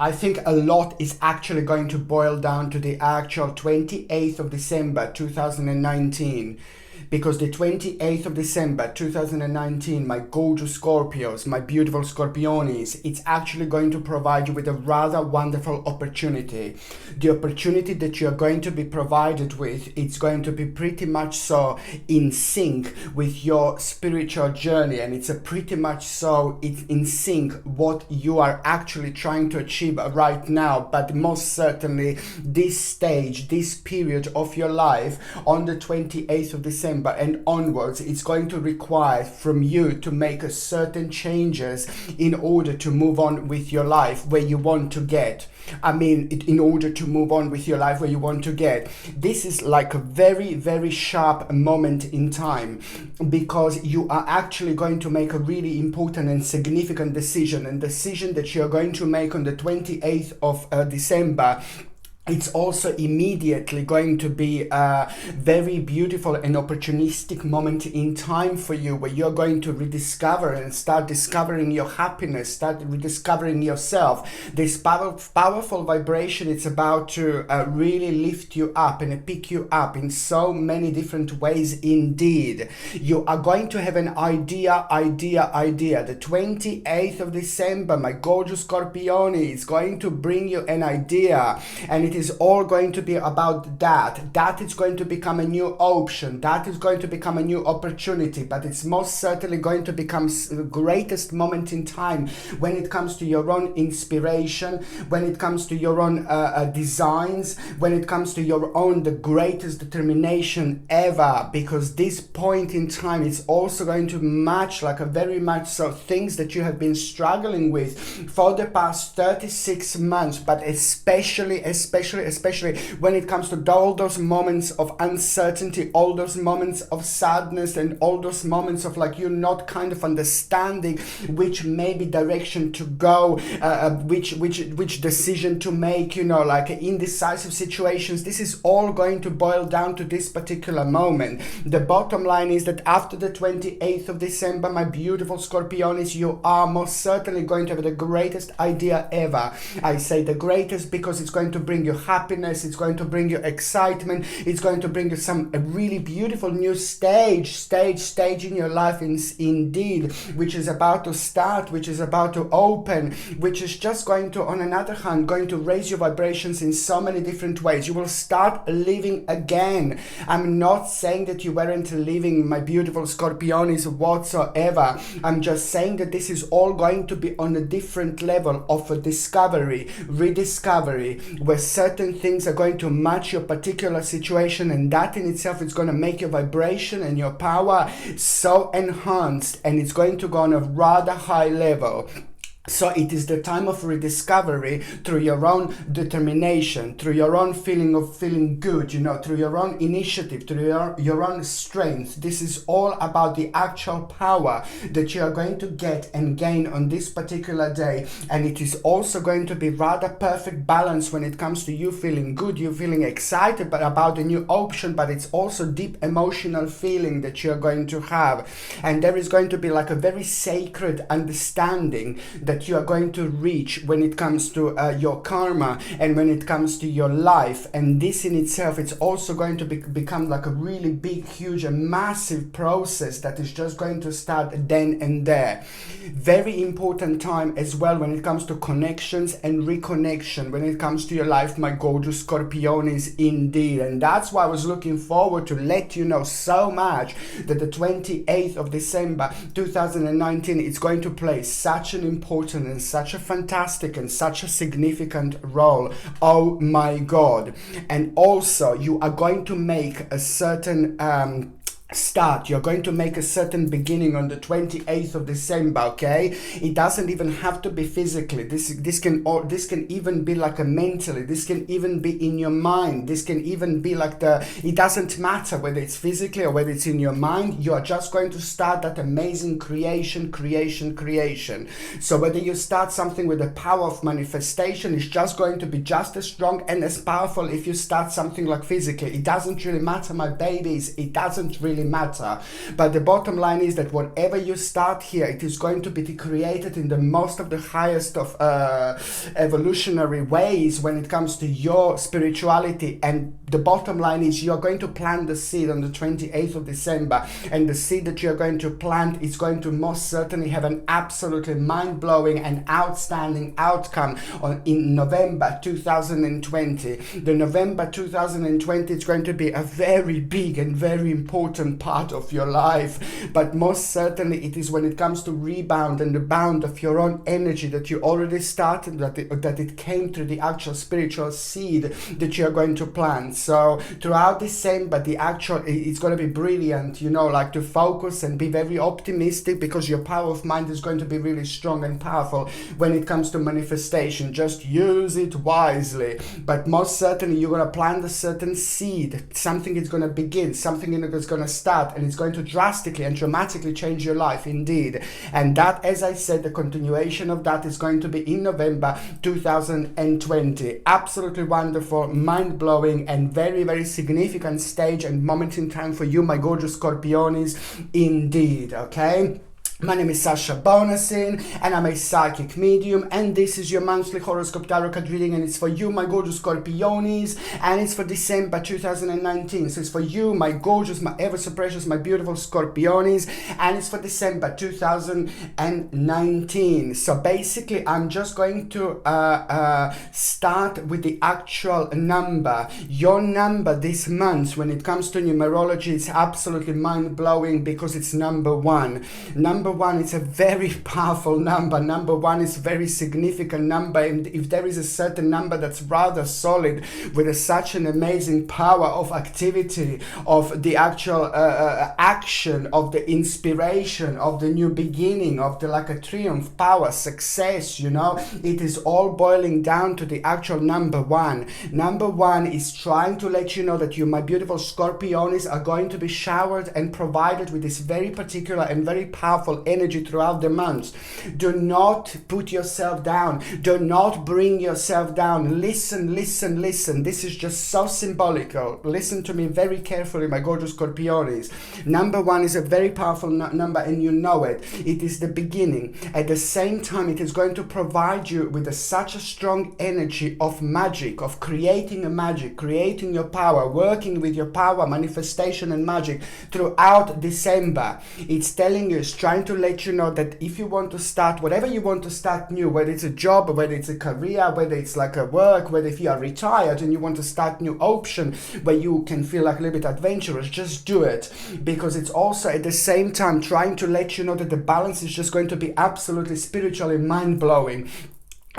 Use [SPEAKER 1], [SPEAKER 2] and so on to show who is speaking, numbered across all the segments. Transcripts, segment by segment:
[SPEAKER 1] I think a lot is actually going to boil down to the actual 28th of December 2019. Because the 28th of December 2019, my gorgeous Scorpios, my beautiful Scorpionis, it's actually going to provide you with a rather wonderful opportunity. The opportunity that you're going to be provided with, it's going to be pretty much so in sync with your spiritual journey, and it's a pretty much so it's in sync what you are actually trying to achieve right now. But most certainly this stage, this period of your life on the 28th of December and onwards, it's going to require from you to make a certain changes in order to move on with your life where you want to get. In order to move on with your life where you want to get. This is like a very, very sharp moment in time, because you are actually going to make a really important and significant decision, and decision that you're going to make on the 28th of December. It's also immediately going to be a very beautiful and opportunistic moment in time for you, where you're going to rediscover and start discovering your happiness, start rediscovering yourself. This powerful vibration, it's about to really lift you up and pick you up in so many different ways indeed. You are going to have an idea. The 28th of December, my gorgeous Scorpioni, is going to bring you an idea, and it is all going to be about that is going to become a new option, that is going to become a new opportunity, but it's most certainly going to become the greatest moment in time when it comes to your own inspiration, when it comes to your own designs, when it comes to your own the greatest determination ever, because this point in time is also going to match like a very much so things that you have been struggling with for the past 36 months, but especially when it comes to all those moments of uncertainty, all those moments of sadness, and all those moments of like you not kind of understanding which maybe direction to go, which decision to make, like indecisive situations. This is all going to boil down to this particular moment. The bottom line is that after the 28th of December, my beautiful Scorpionis, you are most certainly going to have the greatest idea ever. I say the greatest because it's going to bring you happiness, it's going to bring you excitement, it's going to bring you a really beautiful new stage in your life indeed, which is about to start, which is about to open, which is just going to, on another hand, going to raise your vibrations in so many different ways. You will start living again. I'm not saying that you weren't living, my beautiful Scorpionis, whatsoever. I'm just saying that this is all going to be on a different level of a discovery, rediscovery, where certain things are going to match your particular situation, and that in itself is going to make your vibration and your power so enhanced, and it's going to go on a rather high level. So it is the time of rediscovery through your own determination, through your own feeling of feeling good, through your own initiative, through your own strength. This is all about the actual power that you are going to get and gain on this particular day. And it is also going to be rather perfect balance when it comes to you feeling good, you feeling excited about the new option, but it's also deep emotional feeling that you're going to have. And there is going to be like a very sacred understanding that you are going to reach when it comes to your karma and when it comes to your life. And this in itself, it's also going to become like a really big, huge and massive process that is just going to start then and there. Very important time as well when it comes to connections and reconnection, when it comes to your life, my gorgeous Scorpionis indeed. And that's why I was looking forward to let you know so much that the 28th of December 2019 is going to play such an important and such a fantastic and such a significant role. Oh my God. And also you are going to make a certain start, you're going to make a certain beginning on the 28th of December, okay? It doesn't even have to be physically. This can even be like a mentally, this can even be in your mind, this can even be like it doesn't matter whether it's physically or whether it's in your mind. You are just going to start that amazing creation. So whether you start something with the power of manifestation, is just going to be just as strong and as powerful if you start something like physically. It doesn't really matter, my babies, it doesn't really really matter. But the bottom line is that whatever you start here, it is going to be created in the most of the highest of evolutionary ways when it comes to your spirituality. And the bottom line is you're going to plant the seed on the 28th of December, and the seed that you're going to plant is going to most certainly have an absolutely mind-blowing and outstanding outcome in November 2020. The November 2020 is going to be a very big and very important part of your life, but most certainly it is when it comes to rebound and the bound of your own energy that you already started, that it came through the actual spiritual seed that you're going to plant. So throughout December, it's going to be brilliant, like to focus and be very optimistic, because your power of mind is going to be really strong and powerful when it comes to manifestation. Just use it wisely. But most certainly you're going to plant a certain seed. Something is going to begin, something is going to start, and it's going to drastically and dramatically change your life indeed. And that, as I said, the continuation of that is going to be in November 2020. Absolutely wonderful, mind-blowing, and very, very significant stage and moment in time for you, my gorgeous Scorpionis, indeed, okay? My name is Sasha Bonasin, and I'm a psychic medium, and this is your monthly horoscope tarot card reading, and it's for you, my gorgeous Scorpionis, and it's for December 2019. So it's for you, my gorgeous, my ever so precious, my beautiful Scorpionis, and it's for December 2019. So basically, I'm just going to start with the actual number. Your number this month, when it comes to numerology, is absolutely mind-blowing, because it's number one. Number one is a very powerful number. Number one is a very significant number, and if there is a certain number that's rather solid, with such an amazing power of activity, of the actual action, of the inspiration, of the new beginning, of the like a triumph, power, success, it is all boiling down to the actual number one. Number one is trying to let you know that you, my beautiful Scorpionis, are going to be showered and provided with this very particular and very powerful energy throughout the months. Do not put yourself down. Do not bring yourself down. Listen. This is just so symbolical. Listen to me very carefully, my gorgeous Scorpionis. Number one is a very powerful number, and you know it. It is the beginning. At the same time, it is going to provide you with such a strong energy of magic, of creating a magic, creating your power, working with your power, manifestation and magic throughout December. It's telling you, it's trying to let you know that if you want to start whatever you want to start new, whether it's a job, whether it's a career, whether it's like a work, whether if you are retired and you want to start new option where you can feel like a little bit adventurous, just do it, because it's also at the same time trying to let you know that the balance is just going to be absolutely spiritually mind-blowing.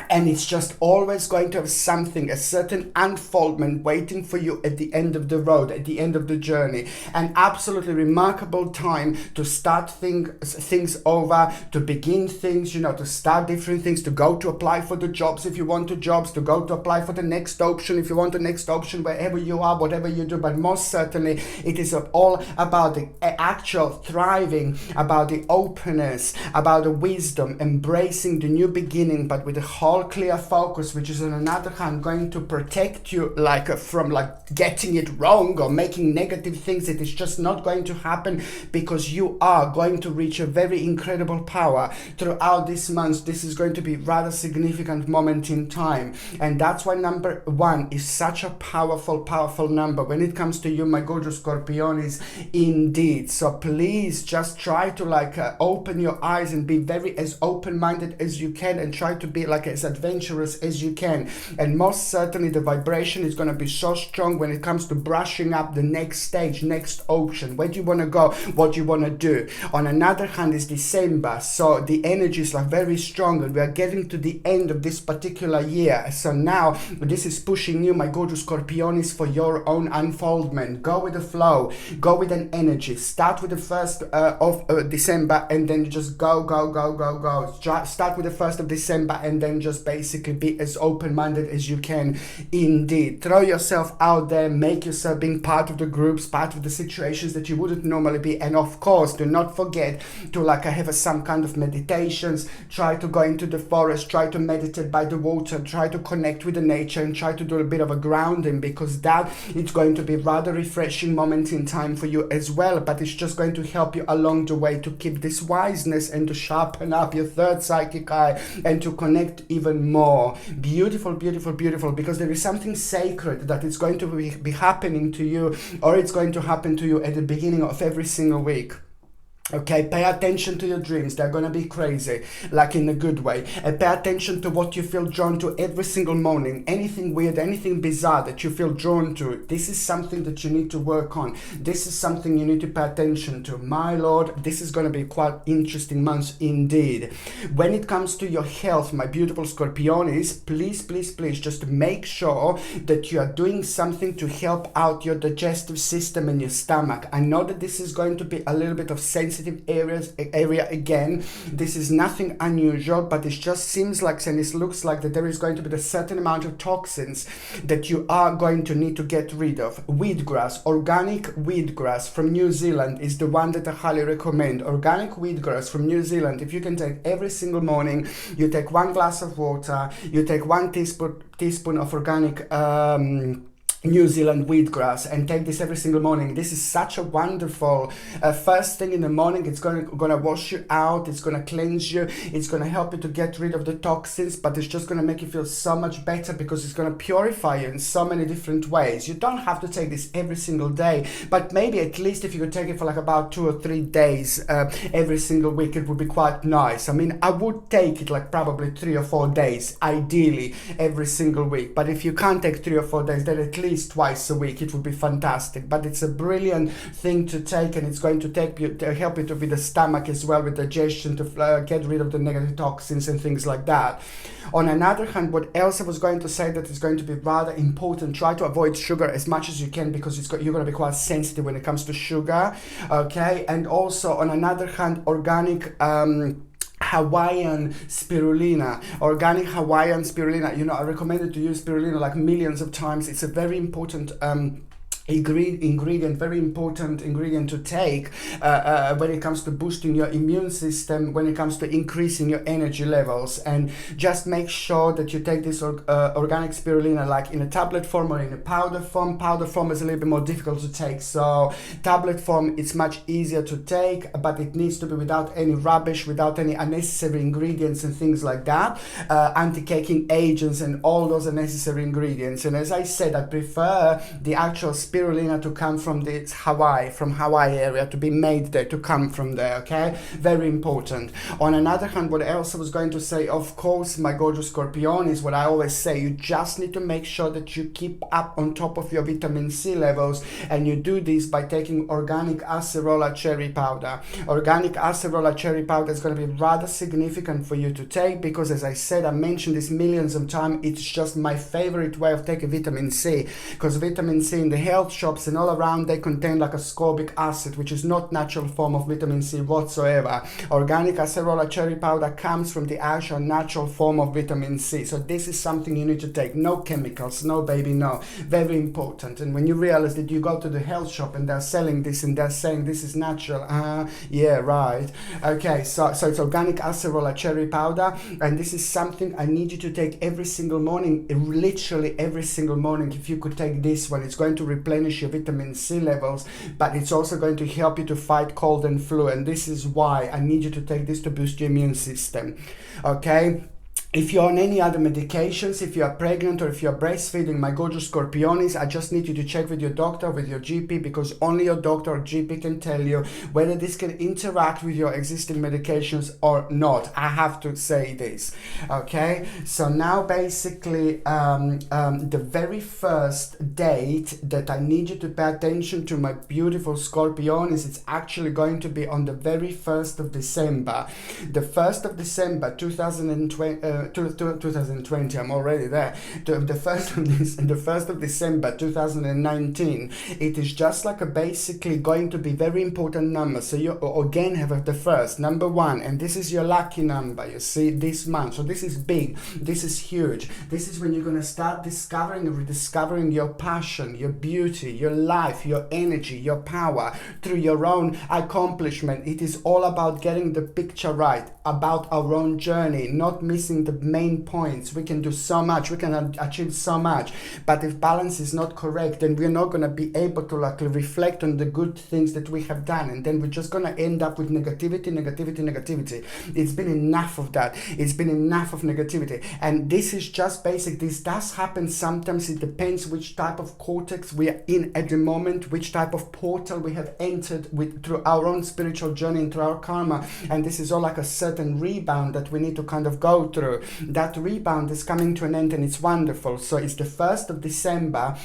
[SPEAKER 1] And it's just always going to have something, a certain unfoldment waiting for you at the end of the road, at the end of the journey. An absolutely remarkable time to start things over, to begin things, to start different things, to go to apply for the jobs if you want the jobs, to go to apply for the next option if you want the next option, wherever you are, whatever you do. But most certainly, it is all about the actual thriving, about the openness, about the wisdom, embracing the new beginning, but with a whole clear focus, which is on another hand going to protect you from getting it wrong or making negative things. It is just not going to happen, because you are going to reach a very incredible power throughout this month. This is going to be rather significant moment in time, and that's why number one is such a powerful number when it comes to you, my gorgeous Scorpionis, indeed. So please just try to open your eyes and be very as open-minded as you can, and try to be as adventurous as you can. And most certainly the vibration is going to be so strong when it comes to brushing up the next stage, next option, where do you want to go, what you want to do. On another hand is December, so the energy is very strong, and we are getting to the end of this particular year. So now this is pushing you, my gorgeous Scorpionis, for your own unfoldment. Go with the flow, go with an energy. Start with the 1st of December, and then just go. Start with the 1st of December, and then just basically be as open-minded as you can. Indeed, throw yourself out there, make yourself being part of the groups, part of the situations that you wouldn't normally be. And of course, do not forget to like have some kind of meditations. Try to go into the forest, try to meditate by the water, try to connect with the nature, and try to do a bit of a grounding, because that it's going to be rather refreshing moment in time for you as well. But it's just going to help you along the way to keep this wiseness and to sharpen up your third psychic eye and to connect even more. Beautiful, beautiful, beautiful, because there is something sacred that is going to be happening to you, or it's going to happen to you at the beginning of every single week. Okay, pay attention to your dreams. They're gonna be crazy, like in a good way. And pay attention to what you feel drawn to every single morning. Anything weird, anything bizarre that you feel drawn to. This is something that you need to work on. This is something you need to pay attention to. My Lord, this is gonna be quite interesting months indeed. When it comes to your health, my beautiful Scorpionis, please, please, please, just make sure that you are doing something to help out your digestive system and your stomach. I know that this is going to be a little bit of sensitive area again. This is nothing unusual, but it just seems like, and it looks like that there is going to be a certain amount of toxins that you are going to need to get rid of. Wheatgrass, organic wheatgrass from New Zealand is the one that I highly recommend. Organic wheatgrass from New Zealand, if you can take every single morning, you take 1 glass of water, you take 1 teaspoon of organic New Zealand wheatgrass, and take this every single morning. This is such a wonderful first thing in the morning. It's gonna wash you out, it's gonna cleanse you, it's gonna help you to get rid of the toxins, but it's just gonna make you feel so much better because it's gonna purify you in so many different ways. You don't have to take this every single day, but maybe at least if you could take it for like about 2 or 3 days every single week, it would be quite nice. I mean, I would take it like probably 3 or 4 days, ideally every single week. But if you can't take 3 or 4 days, then at least twice a week, it would be fantastic. But it's a brilliant thing to take, and it's going to help you to with the stomach as well, with digestion, to get rid of the negative toxins and things like that. On another hand, what else I was going to say that is going to be rather important, try to avoid sugar as much as you can, because you're going to be quite sensitive when it comes to sugar. Okay, and also on another hand, organic Hawaiian spirulina, organic Hawaiian spirulina. You know, I recommended to use spirulina like millions of times. It's a very important ingredient, very important ingredient to take when it comes to boosting your immune system, when it comes to increasing your energy levels. And just make sure that you take this organic spirulina like in a tablet form or in a powder form. Powder form is a little bit more difficult to take, so tablet form it's much easier to take, but it needs to be without any rubbish, without any unnecessary ingredients and things like that, anti-caking agents and all those unnecessary ingredients. And as I said, I prefer the actual spirulina to come from this Hawaii area, to be made there, to come from there. Okay, very important. On another hand, what else I was going to say, of course, my gorgeous Scorpion, is what I always say, you just need to make sure that you keep up on top of your vitamin C levels, and you do this by taking organic acerola cherry powder. Organic acerola cherry powder is going to be rather significant for you to take, because as I said, I mentioned this millions of times, it's just my favorite way of taking vitamin C, because vitamin C in the health shops and all around, they contain like ascorbic acid, which is not natural form of vitamin C whatsoever. Organic acerola cherry powder comes from the actual natural form of vitamin C. So this is something you need to take. No chemicals, no baby, no. Very important. And when you realize that you go to the health shop and they're selling this and they're saying this is natural, yeah, right. Okay, so it's organic acerola cherry powder, and this is something I need you to take every single morning, literally every single morning. If you could take this one, it's going to replenish your vitamin C levels, but it's also going to help you to fight cold and flu, and this is why I need you to take this to boost your immune system. Okay, if you're on any other medications, if you are pregnant or if you're breastfeeding, my gorgeous Scorpionis, I just need you to check with your doctor, with your GP, because only your doctor or GP can tell you whether this can interact with your existing medications or not. I have to say this. Okay, so now basically the very first date that I need you to pay attention to, my beautiful Scorpionis, it's actually going to be on the very 1st of December. The 1st of December 2020. 2020, I'm already there. The 1st of December 2019, it is just like a basically going to be very important number. So you again have the first, number 1, and this is your lucky number, you see, this month. So this is big, this is huge. This is when you're going to start discovering and rediscovering your passion, your beauty, your life, your energy, your power through your own accomplishment. It is all about getting the picture right, about our own journey, not missing the main points. We can do so much, we can achieve so much, but if balance is not correct, then we're not going to be able to like reflect on the good things that we have done, and then we're just going to end up with negativity. It's been enough of that. It's been enough of negativity, and this is just basic. This does happen sometimes. It depends which type of cortex we are in at the moment, which type of portal we have entered with through our own spiritual journey and through our karma, and this is all like a certain rebound that we need to kind of go through. That rebound is coming to an end, and it's wonderful. So it's the 1st of December.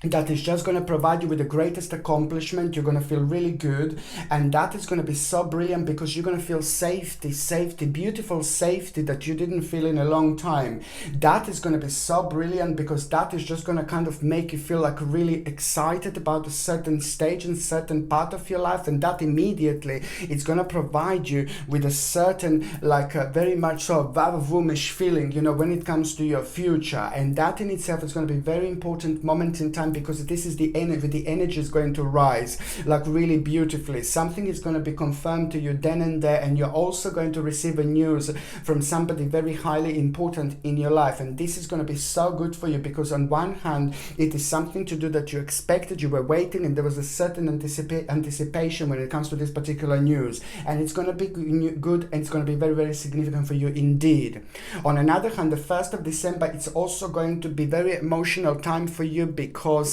[SPEAKER 1] That is just going to provide you with the greatest accomplishment. You're going to feel really good, and that is going to be so brilliant because you're going to feel safety, beautiful safety that you didn't feel in a long time. That is going to be so brilliant because that is just going to kind of make you feel like really excited about a certain stage and certain part of your life, and that immediately it's going to provide you with a certain like a very much so vavavoom-ish feeling, you know, when it comes to your future, and that in itself is going to be a very important moment in time, because this is the energy is going to rise like really beautifully. Something is going to be confirmed to you then and there, and you're also going to receive a news from somebody very highly important in your life, and this is going to be so good for you because on one hand it is something to do that you expected, you were waiting, and there was a certain anticipation when it comes to this particular news, and it's going to be good, and it's going to be very, very significant for you indeed. On another hand, the 1st of December, it's also going to be very emotional time for you because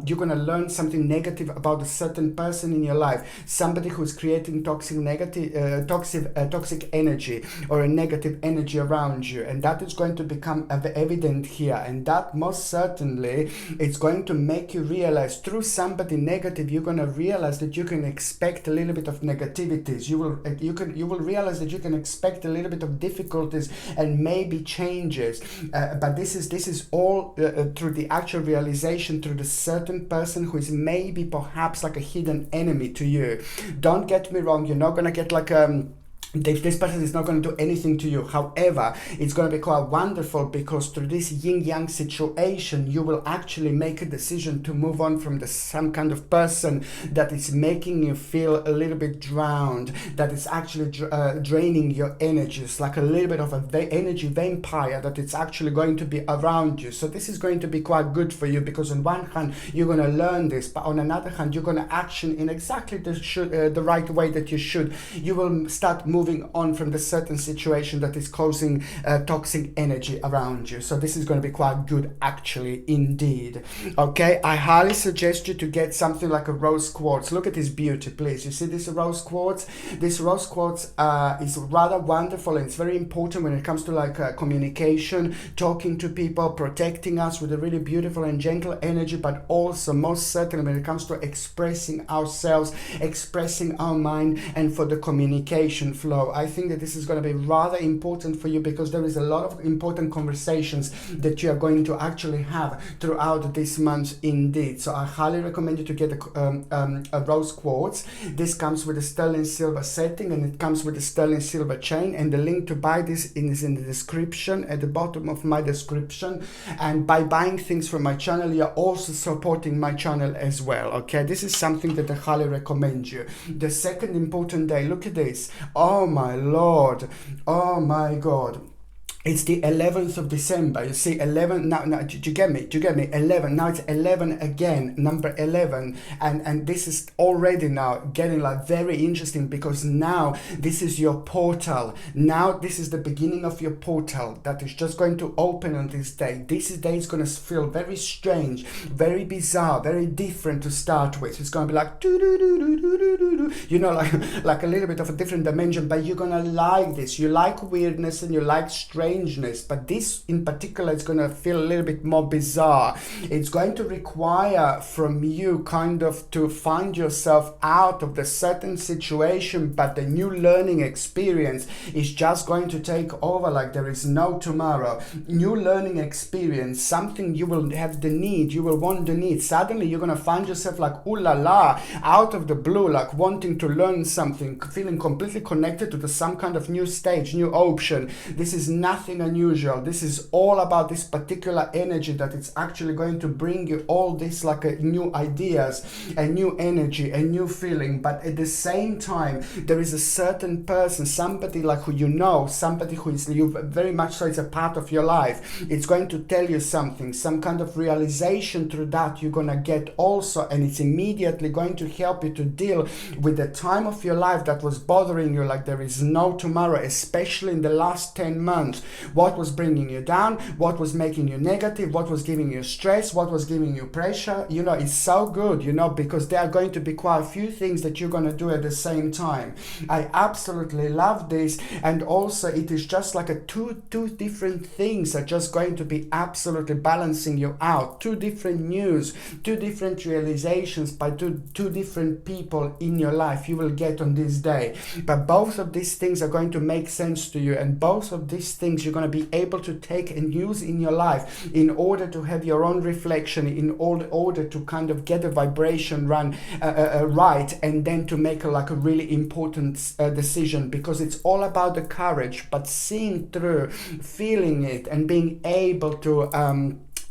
[SPEAKER 1] you're going to learn something negative about a certain person in your life, somebody who's creating toxic energy or a negative energy around you, and that is going to become evident here, and that most certainly it's going to make you realize through somebody negative, you're going to realize that you can expect a little bit of negativities. You will realize that you can expect a little bit of difficulties and maybe changes, but this is all through the actual realization through the certain person who is maybe perhaps like a hidden enemy to you. Don't get me wrong, you're not gonna get like this person is not going to do anything to you. However, it's going to be quite wonderful because through this yin-yang situation, you will actually make a decision to move on from some kind of person that is making you feel a little bit drowned, that is actually draining your energies, like a little bit of an energy vampire that it's actually going to be around you. So this is going to be quite good for you because on one hand, you're going to learn this, but on another hand, you're going to action in exactly the right way that you should. You will start moving on from the certain situation that is causing toxic energy around you. So this is going to be quite good actually indeed. Okay, I highly suggest you to get something like a rose quartz. Look at this beauty, please. You see this rose quartz? This rose quartz is rather wonderful, and it's very important when it comes to like communication, talking to people, protecting us with a really beautiful and gentle energy, but also most certainly when it comes to expressing ourselves, expressing our mind, and for the communication flow. I think that this is going to be rather important for you because there is a lot of important conversations that you are going to actually have throughout this month indeed. So I highly recommend you to get a rose quartz. This comes with a sterling silver setting, and it comes with a sterling silver chain, and the link to buy this is in the description, at the bottom of my description. And by buying things from my channel, you're also supporting my channel as well. Okay, this is something that I highly recommend you. The second important day, look at this. Oh my Lord, oh my God. It's the 11th of December. You see 11 now, do you get me 11. Now it's 11 again, number 11, and this is already now getting like very interesting because now this is your portal. Now this is the beginning of your portal that is just going to open on this day. This day is going to feel very strange, very bizarre, very different to start with. It's going to be like you know, like a little bit of a different dimension, but you're going to like this. You like weirdness and you like strange strangeness, but this in particular is going to feel a little bit more bizarre. It's going to require from you kind of to find yourself out of the certain situation, but the new learning experience is just going to take over like there is no tomorrow. New learning experience, something you will have the need, you will want the need. Suddenly you're going to find yourself like, ooh la la, out of the blue, like wanting to learn something, feeling completely connected to some kind of new stage, new option. This is nothing unusual. This is all about this particular energy that it's actually going to bring you all this like a new ideas, a new energy, a new feeling. But at the same time, there is a certain person, somebody like who you know, somebody who is you very much so it's a part of your life. It's going to tell you something, some kind of realization through that you're gonna get also, and it's immediately going to help you to deal with the time of your life that was bothering you like there is no tomorrow, especially in the last 10 months. What was bringing you down, what was making you negative, what was giving you stress, what was giving you pressure. You know, it's so good, you know, because there are going to be quite a few things that you're going to do at the same time. I absolutely love this. And also it is just like a two different things are just going to be absolutely balancing you out. Two different news, two different realizations by two different people in your life you will get on this day. But both of these things are going to make sense to you, and both of these things you're going to be able to take and use in your life in order to have your own reflection, in order to kind of get a vibration run right, and then to make like a really important decision, because it's all about the courage, but seeing through, feeling it, and being able to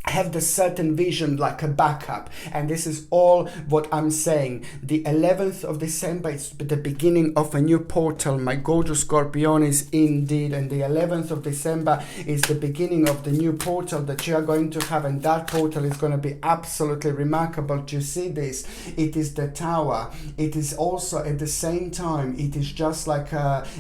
[SPEAKER 1] have the certain vision like a backup. And this is all what I'm saying. The 11th of December is the beginning of a new portal, my gorgeous Scorpionis, indeed. And the 11th of December is the beginning of the new portal that you are going to have, and that portal is going to be absolutely remarkable. Do you see this? It is the Tower. It is also at the same time, it is just like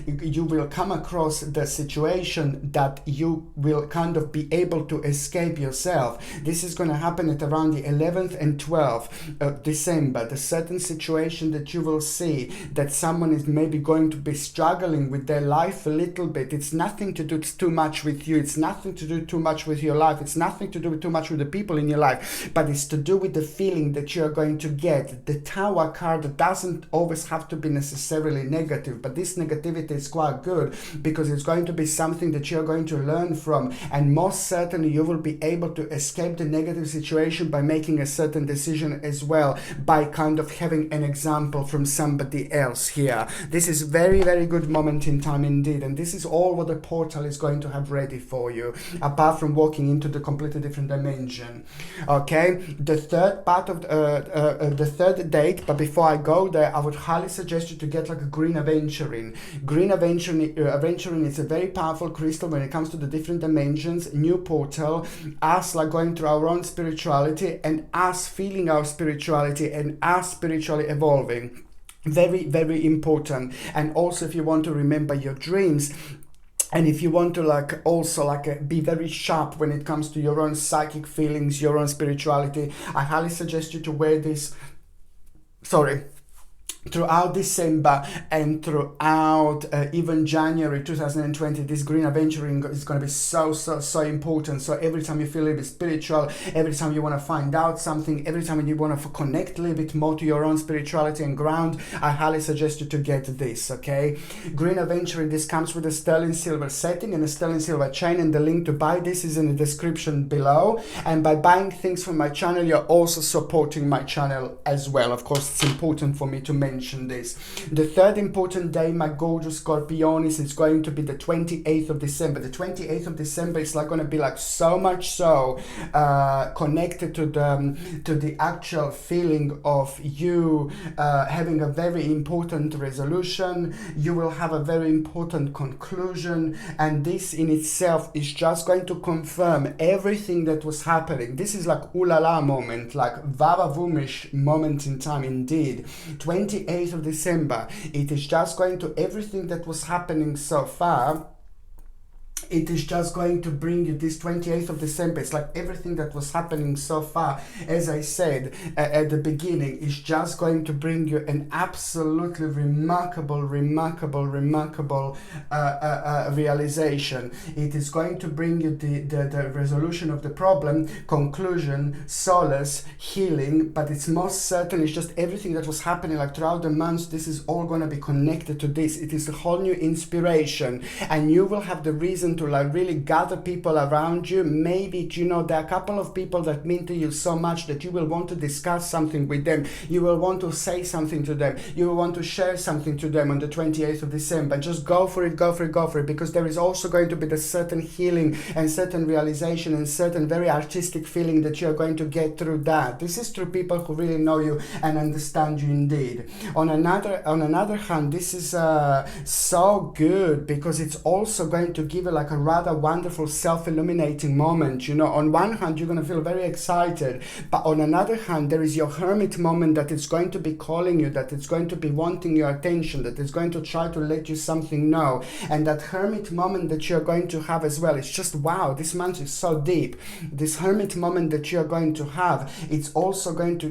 [SPEAKER 1] you will come across the situation that you will kind of be able to escape yourself. This is going to happen at around the 11th and 12th of December. The certain situation that you will see that someone is maybe going to be struggling with their life a little bit. It's nothing to do too much with you. It's nothing to do too much with your life. It's nothing to do too much with the people in your life. But it's to do with the feeling that you're going to get. The Tower card doesn't always have to be necessarily negative, but this negativity is quite good because it's going to be something that you're going to learn from, and most certainly you will be able to escape the negative situation by making a certain decision as well, by kind of having an example from somebody else here. This is very, very good moment in time indeed, and this is all what the portal is going to have ready for you, apart from walking into the completely different dimension. Okay, the third part of the third date, but before I go there, I would highly suggest you to get like a green aventurine. Green aventurine is a very powerful crystal when it comes to the different dimensions, new portal, us like going through our own spirituality, and us feeling our spirituality, and us spiritually evolving. Very, very important. And also if you want to remember your dreams, and if you want to like also like be very sharp when it comes to your own psychic feelings, your own spirituality, I highly suggest you to wear this throughout December and throughout even January 2020. This green aventuring is going to be so important. So every time you feel a little bit spiritual, every time you want to find out something, every time you want to connect a little bit more to your own spirituality and ground, I highly suggest you to get this. Okay, green aventuring, this comes with a sterling silver setting and a sterling silver chain, and the link to buy this is in the description below. And by buying things from my channel, you're also supporting my channel as well. Of course, it's important for me to mention this. The third important day, my gorgeous Scorpionis, is going to be the 28th of December. The 28th of December is like going to be like so much so connected to the actual feeling of you having a very important resolution. You will have a very important conclusion, and this in itself is just going to confirm everything that was happening. This is like ooh la la moment, like vava-voomish moment in time indeed. 28th of December, it is just going to, everything that was happening so far it is just going to bring you this 28th of December. It's like everything that was happening so far, as I said at the beginning, is just going to bring you an absolutely remarkable realization. It is going to bring you the resolution of the problem, conclusion, solace, healing, but it's most certain it's just everything that was happening like throughout the months. This is all going to be connected to this. It is a whole new inspiration, and you will have the reason to like really gather people around you. Maybe, you know, there are a couple of people that mean to you so much that you will want to discuss something with them. You will want to say something to them. You will want to share something to them on the 28th of December. Just go for it, because there is also going to be the certain healing and certain realization and certain very artistic feeling that you are going to get through that. This is through people who really know you and understand you indeed. On another hand, this is so good because it's also going to give you like a rather wonderful self-illuminating moment. You know, on one hand, you're going to feel very excited, but on another hand, there is your hermit moment that is going to be calling you, that it's going to be wanting your attention, that is going to try to let you something know. And that hermit moment that you're going to have as well, it's just wow, this month is so deep. This hermit moment that you're going to have, it's also going to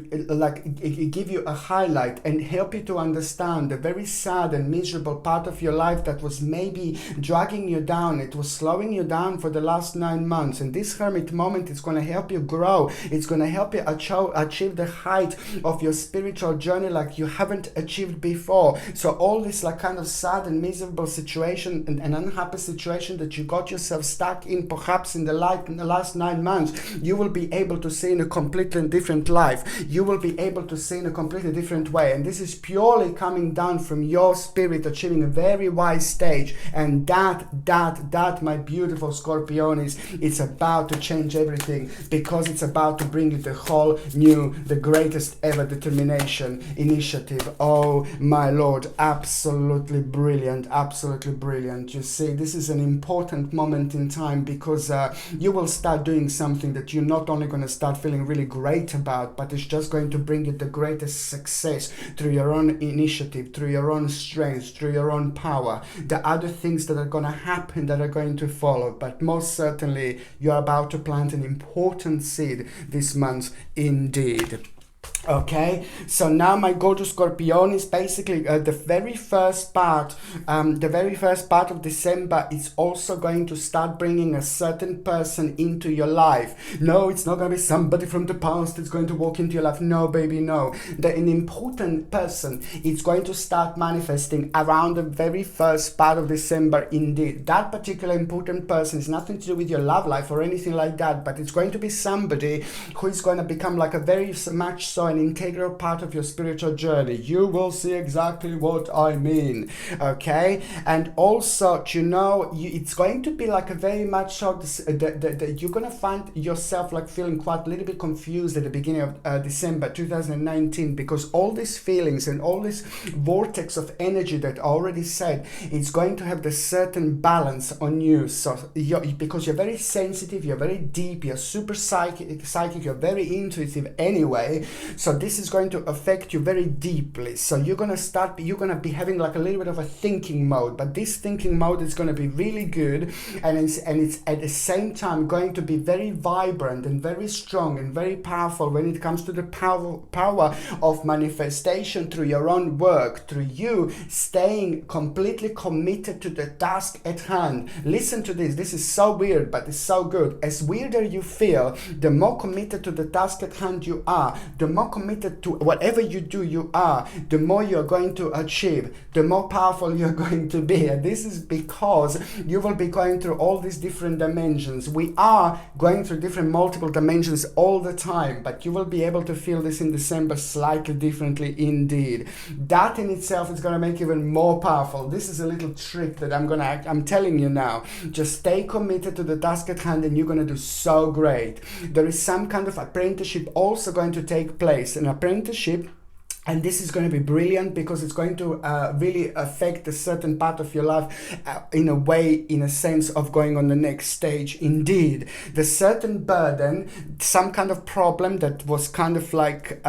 [SPEAKER 1] give you a highlight and help you to understand the very sad and miserable part of your life that was maybe dragging you down. It was slowing you down for the last 9 months, and this hermit moment is going to help you grow. It's going to help you achieve the height of your spiritual journey like you haven't achieved before. So all this like kind of sad and miserable situation and an unhappy situation that you got yourself stuck in perhaps in the last 9 months, you will be able to see in a completely different life. You will be able to see in a completely different way, and this is purely coming down from your spirit achieving a very wise stage. And that my beautiful Scorpionis, it's about to change everything, because it's about to bring you the whole new, the greatest ever determination, initiative. Oh my Lord, absolutely brilliant. You see, this is an important moment in time, because you will start doing something that you're not only going to start feeling really great about, but it's just going to bring you the greatest success through your own initiative, through your own strength, through your own power. The other things that are going to happen that are going to follow, but most certainly you're about to plant an important seed this month indeed. Okay, so now my gorgeous Scorpion is basically the very first part of December is also going to start bringing a certain person into your life. No, it's not going to be somebody from the past that's going to walk into your life. No, baby, no. An important person is going to start manifesting around the very first part of December indeed. That particular important person is nothing to do with your love life or anything like that, but it's going to be somebody who is going to become like a very much so an integral part of your spiritual journey. You will see exactly what I mean. Okay, and also, you know, it's going to be like a very much so you're going to find yourself like feeling quite a little bit confused at the beginning of December 2019, because all these feelings and all this vortex of energy that I already said, it's going to have the certain balance on you. So because you're very sensitive, you're very deep, you're super psychic, you're very intuitive anyway. So this is going to affect you very deeply. So you're going to be having like a little bit of a thinking mode, but this thinking mode is going to be really good, and it's at the same time going to be very vibrant and very strong and very powerful when it comes to the power of manifestation through your own work, through you staying completely committed to the task at hand. Listen to this. This is so weird, but it's so good. As weirder you feel, the more committed to the task at hand you are, the more committed to whatever you do you are, the more you're going to achieve, the more powerful you're going to be. And this is because you will be going through all these different dimensions. We are going through different multiple dimensions all the time, but you will be able to feel this in December slightly differently indeed. That in itself is going to make you even more powerful. This is a little trick that I'm telling you now. Just stay committed to the task at hand and you're going to do so great. There is some kind of apprenticeship also going to take place. An apprenticeship And this is going to be brilliant because it's going to really affect a certain part of your life in a way, in a sense of going on the next stage. Indeed, the certain burden, some kind of problem that was kind of like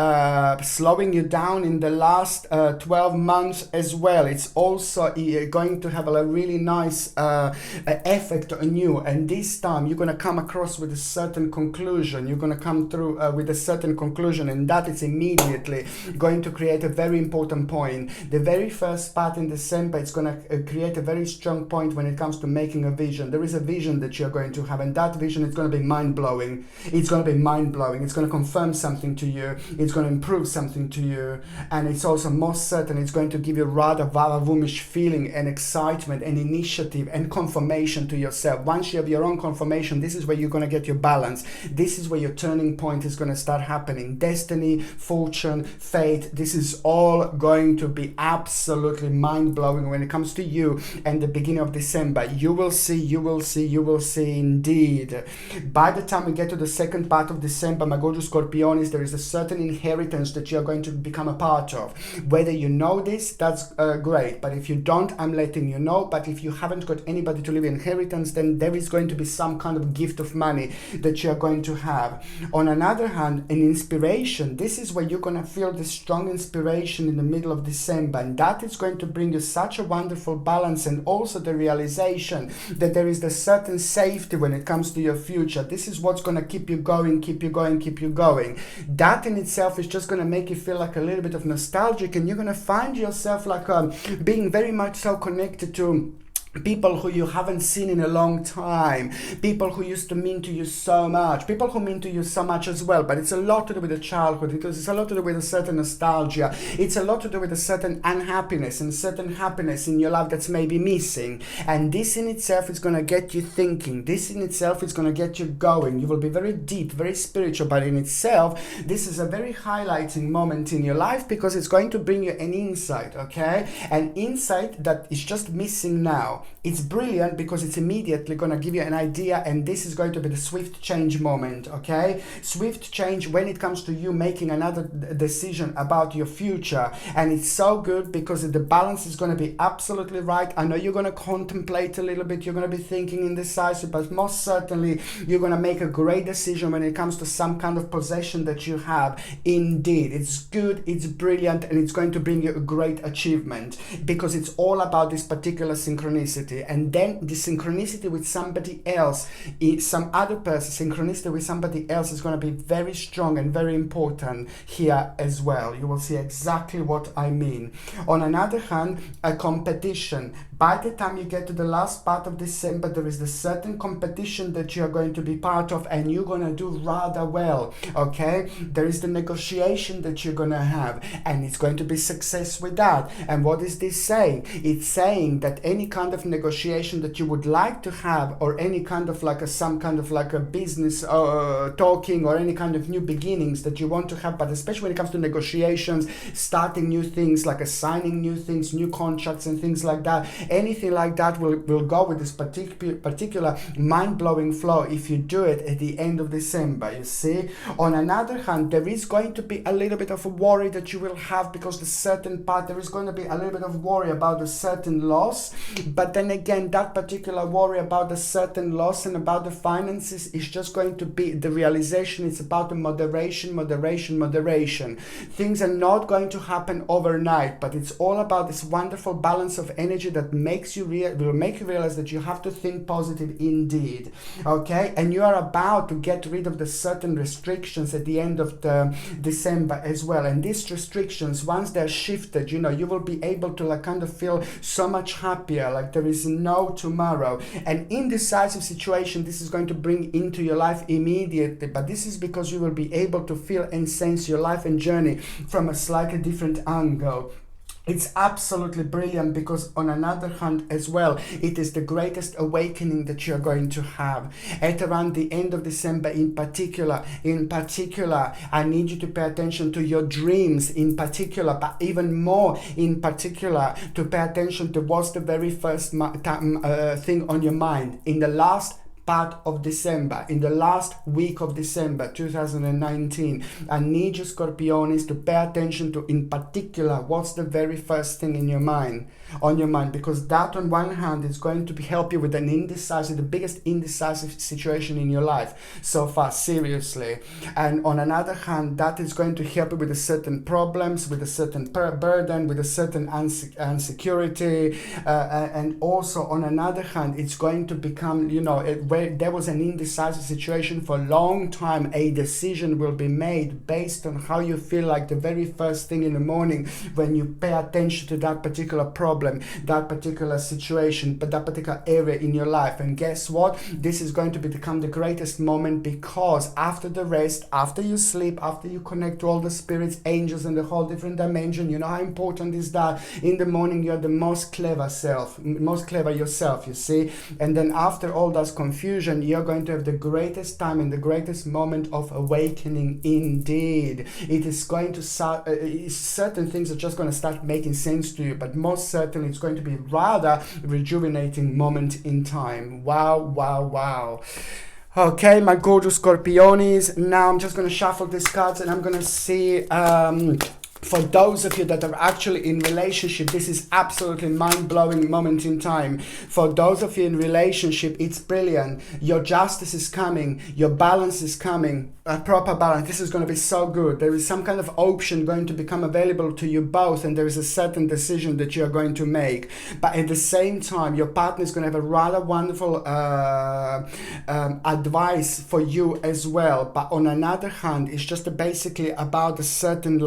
[SPEAKER 1] slowing you down in the last 12 months as well. It's also going to have a really nice effect on you. And this time you're going to come across with a certain conclusion. You're going to come through with a certain conclusion, and that is immediately going to create a very important point. The very first part in December, it's going to create a very strong point when it comes to making a vision. There is a vision that you're going to have, and that vision is going to be mind-blowing. It's going to be mind-blowing. It's going to confirm something to you. It's going to improve something to you. And it's also most certain it's going to give you rather vavavoom-ish feeling and excitement and initiative and confirmation to yourself. Once you have your own confirmation, this is where you're going to get your balance. This is where your turning point is going to start happening. Destiny, fortune, fate, this is all going to be absolutely mind-blowing when it comes to you and the beginning of December. You will see indeed. By the time we get to the second part of December, my gorgeous Scorpionis, there is a certain inheritance that you're going to become a part of. Whether you know this, that's great. But if you don't, I'm letting you know. But if you haven't got anybody to leave inheritance, then there is going to be some kind of gift of money that you're going to have. On another hand, an inspiration. This is where you're going to feel the strong inspiration in the middle of December, and that is going to bring you such a wonderful balance, and also the realization that there is the certain safety when it comes to your future. This is what's going to keep you going. That in itself is just going to make you feel like a little bit of nostalgic, and you're going to find yourself like being very much so connected to people who you haven't seen in a long time, people who used to mean to you so much, people who mean to you so much as well. But it's a lot to do with the childhood, because it's a lot to do with a certain nostalgia. It's a lot to do with a certain unhappiness and certain happiness in your life that's maybe missing. And this in itself is going to get you thinking. This in itself is going to get you going. You will be very deep, very spiritual, but in itself, this is a very highlighting moment in your life, because it's going to bring you an insight, okay? An insight that is just missing now. It's brilliant because it's immediately going to give you an idea, and this is going to be the swift change moment, okay? Swift change when it comes to you making another decision about your future. And it's so good because the balance is going to be absolutely right. I know you're going to contemplate a little bit, you're going to be thinking indecisive, but most certainly you're going to make a great decision when it comes to some kind of possession that you have. Indeed, it's good, it's brilliant, and it's going to bring you a great achievement, because it's all about this particular synchronicity. And then the synchronicity with somebody else, some other person, synchronicity with somebody else is going to be very strong and very important here as well. You will see exactly what I mean. On another hand, a competition. By the time you get to the last part of December, there is the certain competition that you're going to be part of, and you're going to do rather well, okay? There is the negotiation that you're going to have, and it's going to be success with that. And what is this saying? It's saying that any kind of negotiation that you would like to have, or any kind of like some kind of like a business talking, or any kind of new beginnings that you want to have, but especially when it comes to negotiations, starting new things, like signing new things, new contracts and things like that, anything like that will go with this particular mind-blowing flow if you do it at the end of December, you see. On another hand, there is going to be a little bit of a worry that you will have, because the certain part, there is going to be a little bit of worry about a certain loss. But then again, that particular worry about a certain loss and about the finances is just going to be the realization. It's about the moderation. Things are not going to happen overnight, but it's all about this wonderful balance of energy that will make you realize that you have to think positive indeed, okay? And you are about to get rid of the certain restrictions at the end of the December as well. And these restrictions, once they're shifted, you know, you will be able to like kind of feel so much happier, like there is no tomorrow. And indecisive situation, this is going to bring into your life immediately, but this is because you will be able to feel and sense your life and journey from a slightly different angle. It's absolutely brilliant, because on another hand as well, it is the greatest awakening that you're going to have at around the end of December. In particular, I need you to pay attention to your dreams in particular, but even more in particular to pay attention to what's the very first thing on your mind. In the last part of December, in the last week of December 2019, I need you Scorpionis to pay attention to, in particular, what's the very first thing in your mind, because that on one hand is going to help you with an the biggest indecisive situation in your life so far, seriously. And on another hand, that is going to help you with a certain problems, with a certain burden, with a certain insecurity, and also on another hand, it's going to become, where there was an indecisive situation for a long time, a decision will be made based on how you feel like the very first thing in the morning when you pay attention to that particular problem, that particular situation, but that particular area in your life. And guess what? This is going to become the greatest moment, because after the rest, after you sleep, after you connect to all the spirits, angels, and the whole different dimension, you know how important is that? In the morning, you're the most clever yourself, you see? And then after all that confusion, you're going to have the greatest time and the greatest moment of awakening indeed. It is going to start, certain things are just going to start making sense to you, but most certainly it's going to be rather rejuvenating moment in time. Wow. Okay, my gorgeous Scorpionis. Now I'm just going to shuffle these cards and I'm going to see, for those of you that are actually in relationship, this is absolutely mind-blowing moment in time. For those of you in relationship, it's brilliant. Your justice is coming. Your balance is coming. A proper balance. This is going to be so good. There is some kind of option going to become available to you both, and there is a certain decision that you are going to make. But at the same time, your partner is going to have a rather wonderful advice for you as well. But on another hand, it's just basically about a certain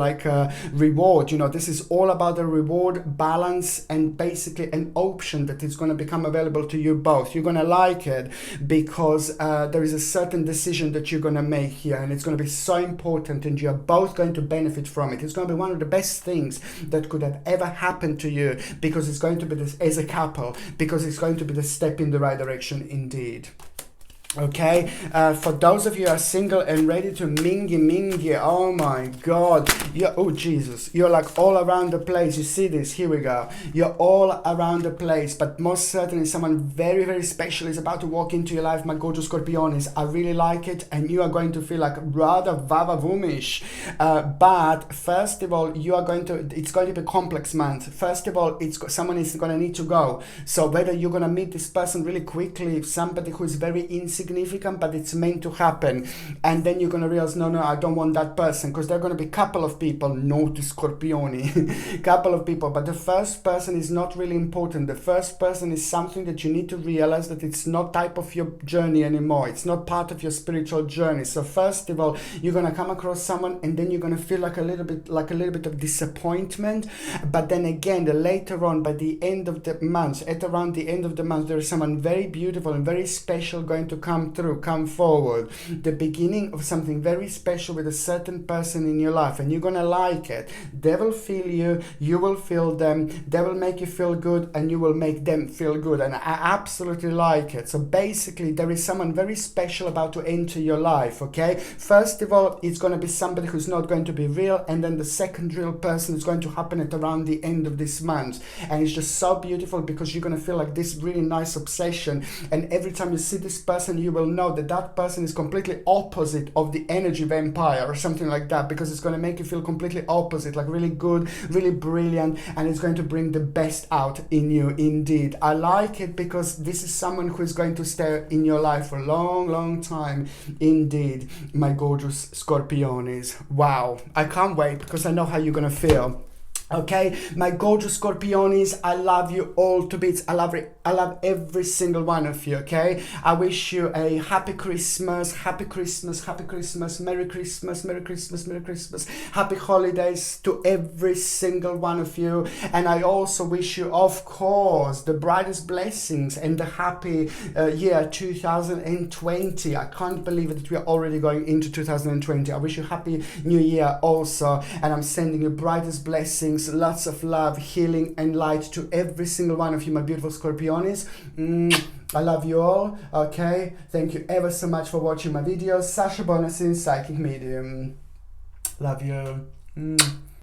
[SPEAKER 1] reward. This is all about the reward, balance, and basically an option that is going to become available to you both. You're going to like it because there is a certain decision that you're going to make here, and it's going to be so important, and you're both going to benefit from it. It's going to be one of the best things that could have ever happened to you, because it's going to be this as a couple, because it's going to be the step in the right direction indeed. Okay, for those of you who are single and ready to mingy, oh my god, oh Jesus, you're like all around the place. You see this? Here we go. You're all around the place, but most certainly someone very, very special is about to walk into your life, my gorgeous Scorpionis. I really like it, and you are going to feel like rather vavavoom-ish. But first of all, it's going to be a complex month. First of all, someone is going to need to go. So whether you're going to meet this person really quickly, somebody who is very insignificant, but it's meant to happen, and then you're going to realize, no, I don't want that person, because there are going to be a couple of people, naughty Scorpioni, couple of people, but the first person is not really important. The first person is something that you need to realize that it's not type of your journey anymore. It's not part of your spiritual journey. So first of all, you're going to come across someone, and then you're going to feel like a little bit of disappointment. But then again, later on, by the end of the month, around the end of the month, there is someone very beautiful and very special going to come forward. The beginning of something very special with a certain person in your life, and you're gonna like it. They will feel you, you will feel them, they will make you feel good, and you will make them feel good, and I absolutely like it. So basically, there is someone very special about to enter your life, okay? First of all, it's gonna be somebody who's not going to be real, and then the second real person is going to happen at around the end of this month, and it's just so beautiful, because you're gonna feel like this really nice obsession, and every time you see this person, you will know that person is completely opposite of the energy vampire or something like that, because it's going to make you feel completely opposite, like really good, really brilliant, and it's going to bring the best out in you indeed. I like it because this is someone who is going to stay in your life for a long time indeed, my gorgeous Scorpionis. Wow, I can't wait, because I know how you're going to feel. Okay, my gorgeous Scorpionis, I love you all to bits. I love every single one of you, okay? I wish you a happy Christmas, Merry Christmas, Merry Christmas, Merry Christmas, happy holidays to every single one of you. And I also wish you, of course, the brightest blessings and the happy year 2020. I can't believe it that we are already going into 2020. I wish you happy new year also, and I'm sending you brightest blessings, lots of love, healing, and light to every single one of you, my beautiful Scorpionis. I love you all. Okay, thank you ever so much for watching my videos. Sasha Bonasin, Psychic Medium. Love you.